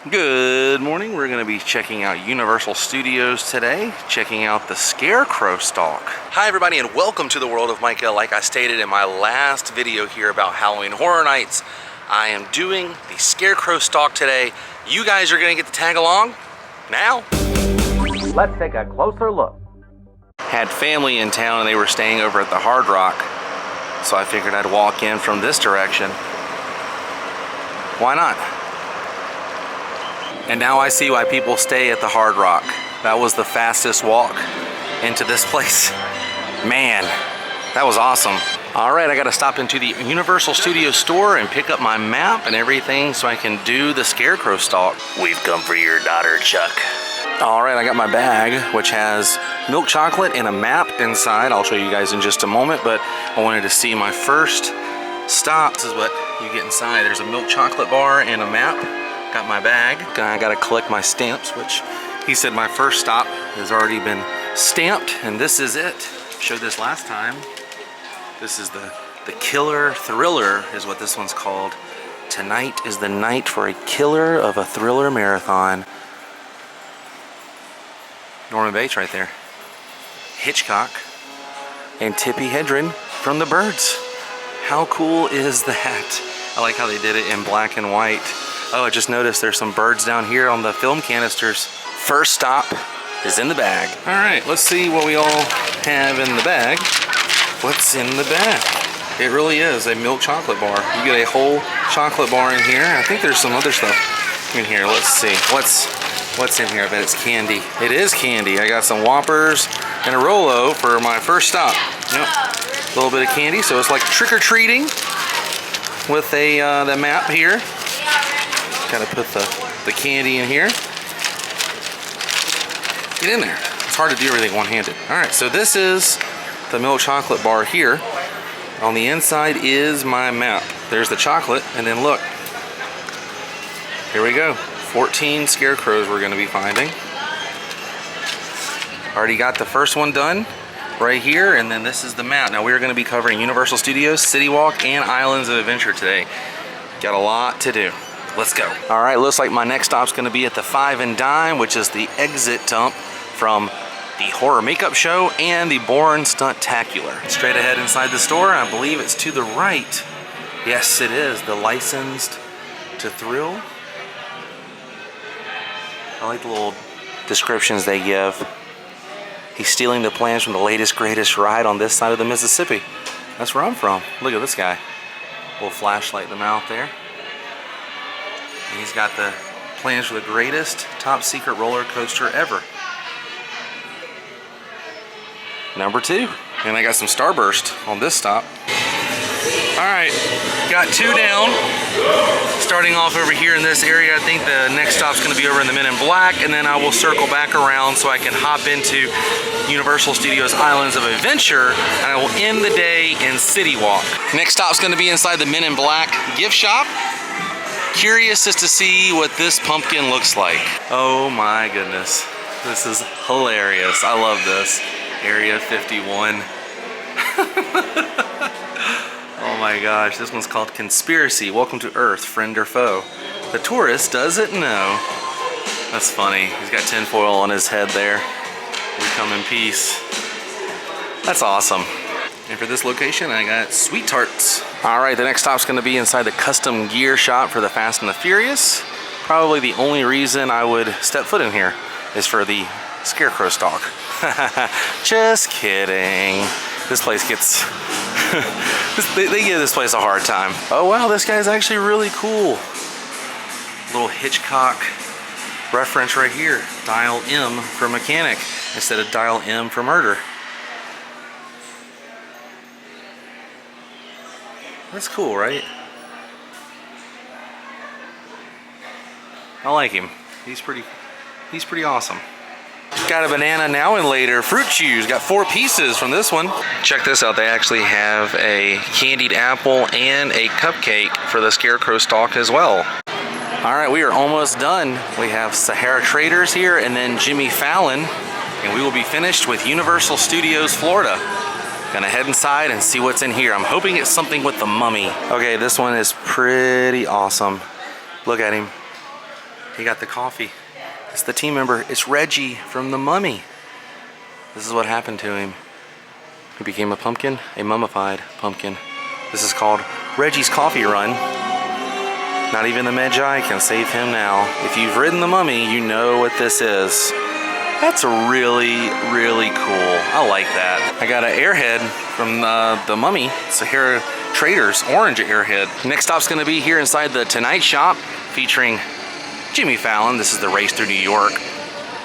Good morning. We're going to be checking out Universal Studios today, checking out the Scarecrow Stalk. Hi everybody and welcome to the world of Micah. Like I stated in my last video here about Halloween Horror Nights, I am doing the Scarecrow Stalk today. You guys are going to get to tag along now. Let's take a closer look. Had family in town and they were staying over at the Hard Rock, so I figured I'd walk in from this direction. Why not? And now I see why people stay at the Hard Rock. That was the fastest walk into this place. Man, that was awesome. All right, I gotta stop into the Universal Studios store and pick up my map and everything so I can do the Scarecrow Stalk. We've come for your daughter, Chuck. All right, I got my bag, which has milk chocolate and a map inside. I'll show you guys in just a moment, but I wanted to see my first stop. This is what you get inside. There's a milk chocolate bar and a map. Got my bag. I gotta collect my stamps, which he said my first stop has already been stamped, and this is it. Showed this last time. This is the Killer Thriller is what this one's called. Tonight is the night for a killer of a thriller marathon. Norman Bates right there. Hitchcock and Tippi Hedren from The Birds. How cool is that? I like how they did it in black and white. Oh, I just noticed there's some birds down here on the film canisters. First stop is in the bag. All right, let's see what we all have in the bag. What's in the bag? It really is a milk chocolate bar. You get a whole chocolate bar in here. I think there's some other stuff in here. Let's see. What's in here? I bet it's candy. It is candy. I got some Whoppers and a Rolo for my first stop. Yep. A little bit of candy, so it's like trick-or-treating with the map here. Gotta put the candy in here. Get in there. It's hard to do everything one-handed. All right, so this is the milk chocolate bar here. On the inside is my map. There's the chocolate, and then look. Here we go. 14 scarecrows we're gonna be finding. Already got the first one done right here, and then this is the map. Now we're gonna be covering Universal Studios, City Walk, and Islands of Adventure today. Got a lot to do. Let's go. All right, looks like my next stop's gonna be at the Five and Dime, which is the exit dump from the horror makeup show and the Bourne Stunt-tacular. Straight ahead inside the store, I believe it's to the right. Yes, it is, the Licensed to Thrill. I like the little descriptions they give. He's stealing the plans from the latest, greatest ride on this side of the Mississippi. That's where I'm from. Look at this guy. Little flashlight in the mouth there. He's got the plans for the greatest top secret roller coaster ever. Number 2. And I got some Starburst on this stop. All right, got 2 down. Starting off over here in this area, I think the next stop's gonna be over in the Men in Black, and then I will circle back around so I can hop into Universal Studios Islands of Adventure, and I will end the day in City Walk. Next stop's gonna be inside the Men in Black gift shop. Curious as to see what this pumpkin looks like. Oh my goodness, this is hilarious. I love this. Area 51. Oh my gosh, this one's called Conspiracy. Welcome to Earth, friend or foe. The tourist doesn't know. That's funny. He's got tinfoil on his head there. We come in peace. That's awesome. And for this location, I got Sweet Tarts. All right, the next stop's gonna be inside the custom gear shop for the Fast and the Furious. Probably the only reason I would step foot in here is for the Scarecrow Stalk. Just kidding. This place gets, they give this place a hard time. Oh wow, this guy's actually really cool. Little Hitchcock reference right here. Dial M for mechanic instead of dial M for murder. That's cool, right? I like him. He's pretty awesome. Got a banana now and later fruit chews. Got 4 pieces from this one. Check this out. They actually have a candied apple and a cupcake for the Scarecrow Stalk as well. All right, we are almost done. We have Sahara Traders here and then Jimmy Fallon, and we will be finished with Universal Studios Florida. Gonna head inside and see what's in here. I'm hoping it's something with the mummy. Okay, this one is pretty awesome. Look at him. He got the coffee. It's the team member. It's Reggie from The Mummy. This is what happened to him. He became a pumpkin, a mummified pumpkin. This is called Reggie's Coffee Run. Not even the Magi can save him now. If you've ridden The Mummy, you know what this is. That's really, really cool. I like that. I got an airhead from the Mummy. It's a Sahara Traders orange airhead. Next stop's gonna be here inside the Tonight Shop featuring Jimmy Fallon. This is the Race Through New York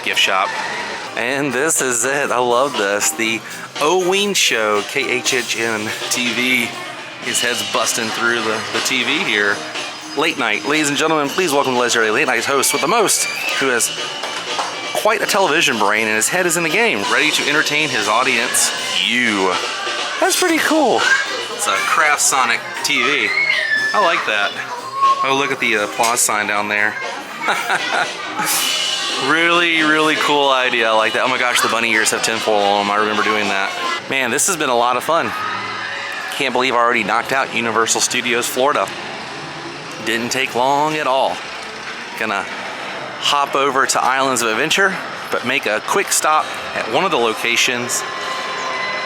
gift shop. And this is it. I love this. The Oween Show, KHHN TV. His head's busting through the TV here. Late night. Ladies and gentlemen, please welcome the legendary Late Night host with the most, who has quite a television brain and his head is in the game. Ready to entertain his audience, you. That's pretty cool. It's a Craft Sonic TV. I like that. Oh, look at the applause sign down there. Really, really cool idea. I like that. Oh my gosh, the bunny ears have tinfoil on them. I remember doing that. Man, this has been a lot of fun. Can't believe I already knocked out Universal Studios Florida. Didn't take long at all. Gonna hop over to Islands of Adventure, but make a quick stop at one of the locations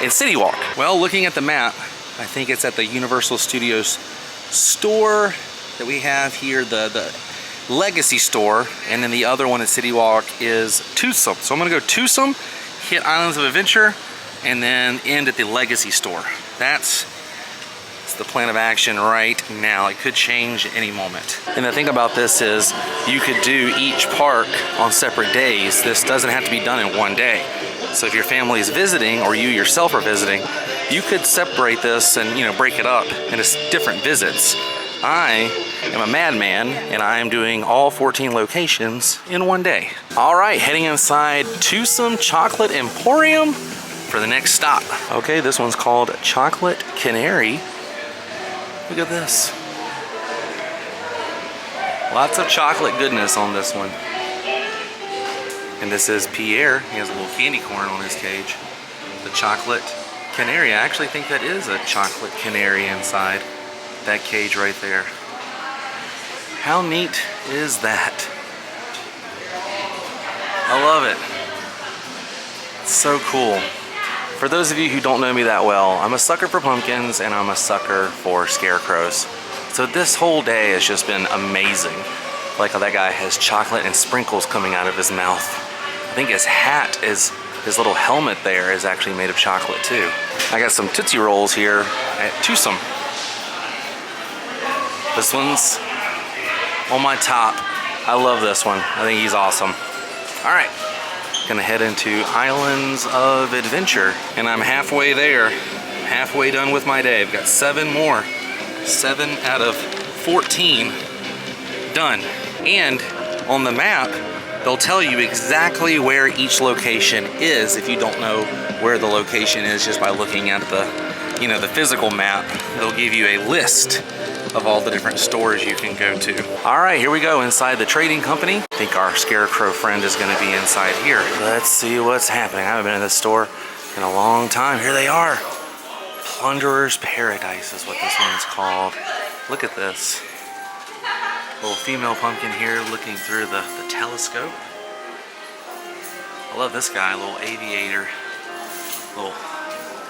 in City Walk. Well, looking at the map, I think it's at the Universal Studios store that we have here, the Legacy store, and then the other one at City Walk is Tucson. So I'm gonna go Tucson, hit Islands of Adventure, and then end at the Legacy store. That's the plan of action right now. It could change at any moment. And the thing about this is you could do each park on separate days. This doesn't have to be done in one day. So if your family is visiting or you yourself are visiting, you could separate this and break it up into different visits. I am a madman and I am doing all 14 locations in one day. All right, heading inside Tucson Chocolate Emporium for the next stop. Okay, this one's called Chocolate Canary. Look at this. Lots of chocolate goodness on this one. And this is Pierre. He has a little candy corn on his cage. The Chocolate Canary. I actually think that is a chocolate canary inside that cage right there. How neat is that? I love it. It's so cool. For those of you who don't know me that well, I'm a sucker for pumpkins and I'm a sucker for scarecrows. So this whole day has just been amazing. Like how that guy has chocolate and sprinkles coming out of his mouth. I think his hat is, his little helmet there is actually made of chocolate too. I got some Tootsie Rolls here at Tucson. This one's on my top. I love this one. I think he's awesome. All right. Gonna head into Islands of Adventure, and I'm halfway there, halfway done with my day. I've got 7 more, 7 out of 14 done. And on the map, they'll tell you exactly where each location is if you don't know where the location is just by looking at the physical map. They'll give you a list of all the different stores you can go to. All right, here we go inside the trading company. I think our Scarecrow friend is gonna be inside here. Let's see what's happening. I haven't been in this store in a long time. Here they are. Plunderer's Paradise is what this one's called. Look at this. Little female pumpkin here looking through the telescope. I love this guy, a little aviator, little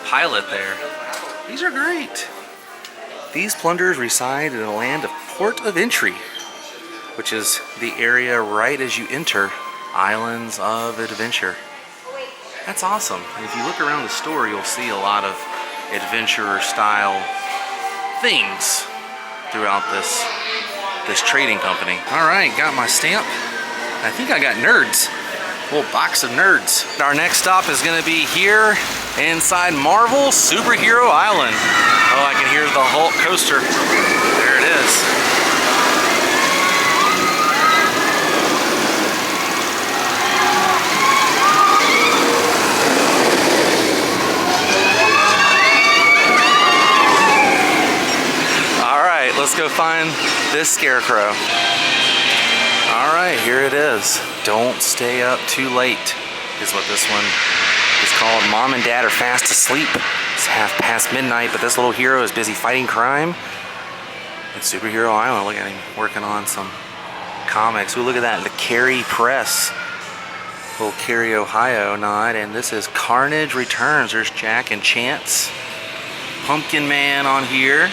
pilot there. These are great. These plunderers reside in the land of Port of Entry, which is the area right as you enter Islands of Adventure. That's awesome. And if you look around the store, you'll see a lot of adventurer style things throughout this trading company. All right, got my stamp. I think I got nerds. A little box of nerds. Our next stop is gonna be here inside Marvel Superhero Island. Oh, I can hear the Hulk coaster. There it is. All right, let's go find this Scarecrow. All right, here it is. Don't stay up too late is what this one is called. Mom and Dad are fast asleep. It's midnight, but this little hero is busy fighting crime at Superhero Island. Look at him working on some comics. Ooh, look at that, the Carey Press. Little Carey, Ohio nod, and this is Carnage Returns. There's Jack and Chance. Pumpkin Man on here.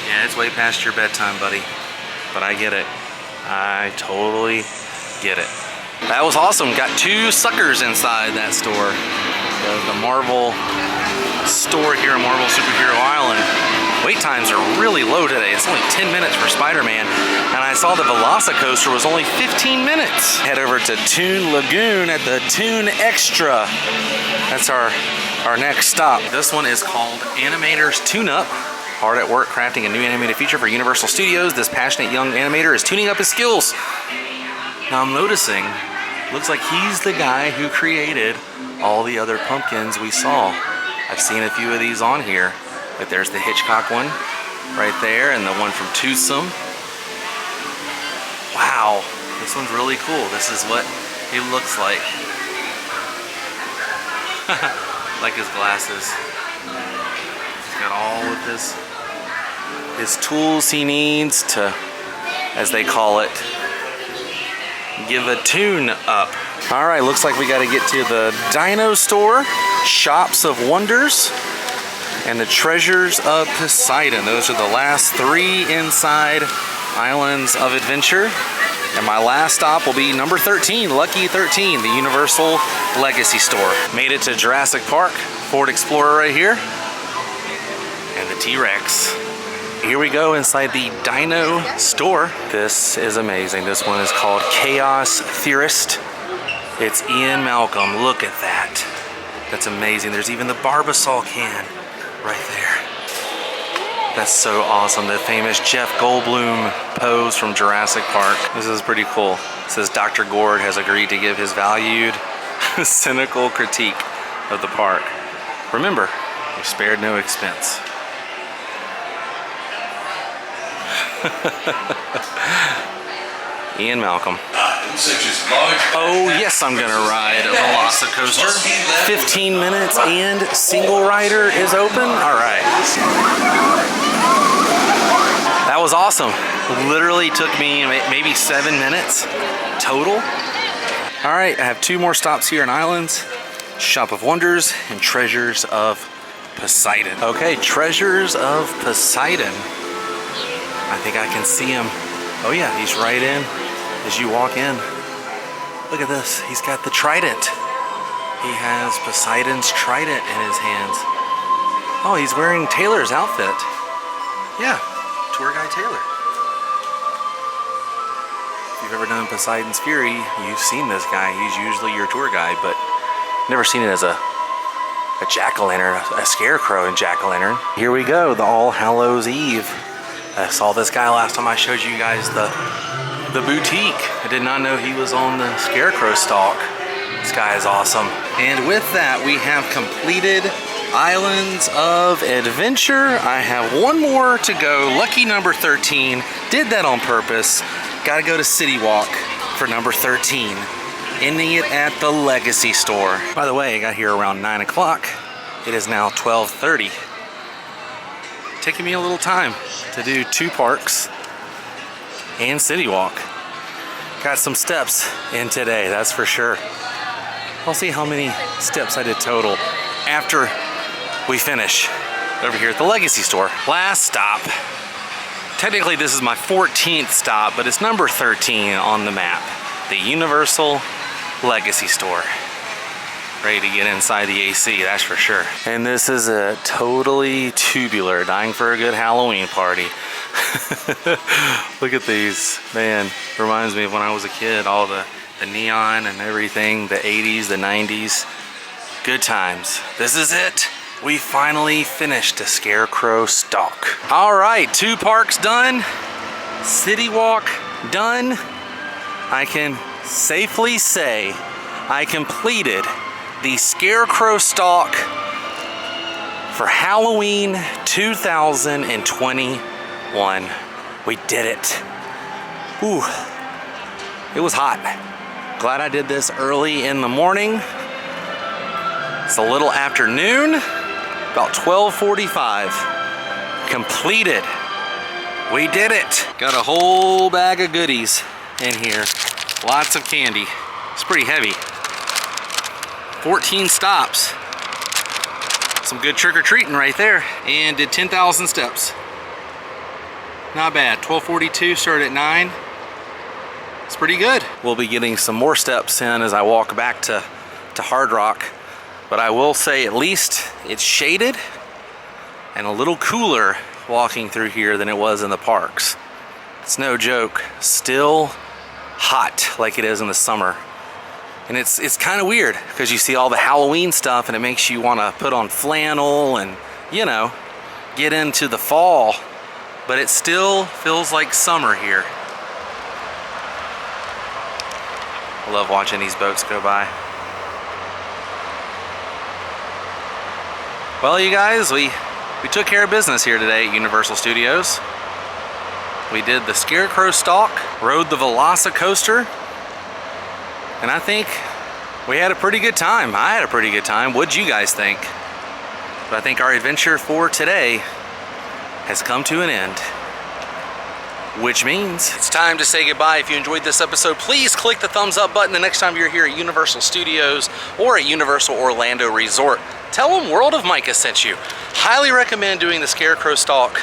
Yeah, it's way past your bedtime, buddy. But I get it. I totally get it. That was awesome. Got 2 suckers inside that store. The Marvel store here on Marvel Superhero Island. Wait times are really low today. It's only 10 minutes for Spider-Man. And I saw the Velocicoaster was only 15 minutes. Head over to Toon Lagoon at the Toon Extra. That's our next stop. This one is called Animators Tune-Up. Hard at work crafting a new animated feature for Universal Studios, this passionate young animator is tuning up his skills. Now I'm noticing, looks like he's the guy who created all the other pumpkins we saw. I've seen a few of these on here. But there's the Hitchcock one right there, and the one from Toothsome. Wow, this one's really cool. This is what he looks like. Like his glasses. He's got all of his tools he needs to, as they call it, give a tune up. All right, looks like we got to get to the Dino Store, Shops of Wonders, and the Treasures of Poseidon. Those are the last 3 inside Islands of Adventure. And my last stop will be number 13, Lucky 13, the Universal Legacy Store. Made it to Jurassic Park, Ford Explorer right here, and the T-Rex. Here we go inside the Dino Store. This is amazing. This one is called Chaos Theorist. It's Ian Malcolm. Look at that. That's amazing. There's even the Barbasol can right there. That's so awesome. The famous Jeff Goldblum pose from Jurassic Park. This is pretty cool. It says Dr. Gord has agreed to give his valued, cynical critique of the park. Remember, we spared no expense. Ian Malcolm. Oh yes, I'm gonna ride a Velocicoaster. 15 minutes and single rider is open. All right. That was awesome. Literally took me maybe 7 minutes total. All right, I have 2 more stops here in Islands. Shop of Wonders and Treasures of Poseidon. Okay, Treasures of Poseidon. I think I can see him. Oh yeah, he's right in as you walk in. Look at this, he's got the trident. He has Poseidon's trident in his hands. Oh, he's wearing Taylor's outfit. Yeah, tour guide Taylor. If you've ever done Poseidon's Fury, you've seen this guy. He's usually your tour guide, but never seen it as a jack-o'-lantern, a scarecrow in jack-o'-lantern. Here we go, the All Hallows Eve. I saw this guy last time I showed you guys the boutique. I did not know he was on the Scarecrow Stalk. This guy is awesome. And with that, we have completed Islands of Adventure. I have 1 more to go. Lucky number 13. Did that on purpose. Gotta go to City Walk for number 13. Ending it at the Legacy Store. By the way, I got here around 9 o'clock. It is now 12:30. Taking me a little time to do 2 parks and City Walk. Got some steps in today, that's for sure. I'll see how many steps I did total after we finish over here at the Legacy Store. Last stop. Technically this is my 14th stop, but it's number 13 on the map. The Universal Legacy Store. Ready to get inside the AC, that's for sure. And this is a totally tubular, dying for a good Halloween party. Look at these, man, reminds me of when I was a kid, all the neon and everything, the 80s, the 90s, good times. This is it. We finally finished the Scarecrow Stalk. All right, 2 parks done, City Walk done. I can safely say I completed the Scarecrow Stalk for Halloween 2021. We did it. Ooh, it was hot. Glad I did this early in the morning. It's a little after noon, about 12:45. Completed We did it! Got a whole bag of goodies in here. Lots of candy. It's pretty heavy. 14 stops. Some good trick-or-treating right there. And did 10,000 steps. Not bad. 12:42, started at 9. It's pretty good. We'll be getting some more steps in as I walk back to Hard Rock. But I will say at least it's shaded and a little cooler walking through here than it was in the parks. It's no joke. Still hot like it is in the summer. And it's kind of weird because you see all the Halloween stuff and it makes you want to put on flannel and, you know, get into the fall. But it still feels like summer here. I love watching these boats go by. Well, you guys, we took care of business here today at Universal Studios. We did the Scarecrow Stalk, rode the Velocicoaster, and I think we had a pretty good time. I had a pretty good time. What'd you guys think? But I think our adventure for today has come to an end. Which means it's time to say goodbye. If you enjoyed this episode, please click the thumbs up button the next time you're here at Universal Studios or at Universal Orlando Resort. Tell them World of Micah sent you. Highly recommend doing the Scarecrow Stalk.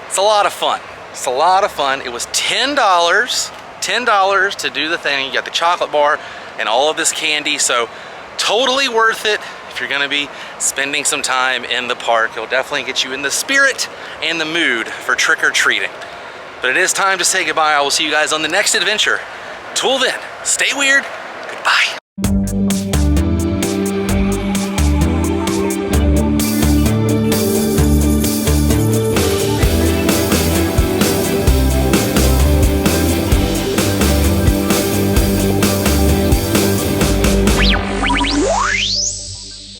It's a lot of fun. It's a lot of fun. It was $10 to do the thing. You got the chocolate bar and all of this candy, so totally worth it. If you're gonna be spending some time in the park, it'll definitely get you in the spirit and the mood for trick-or-treating. But it is time to say goodbye. I will see you guys on the next adventure. Till then, stay weird. Goodbye.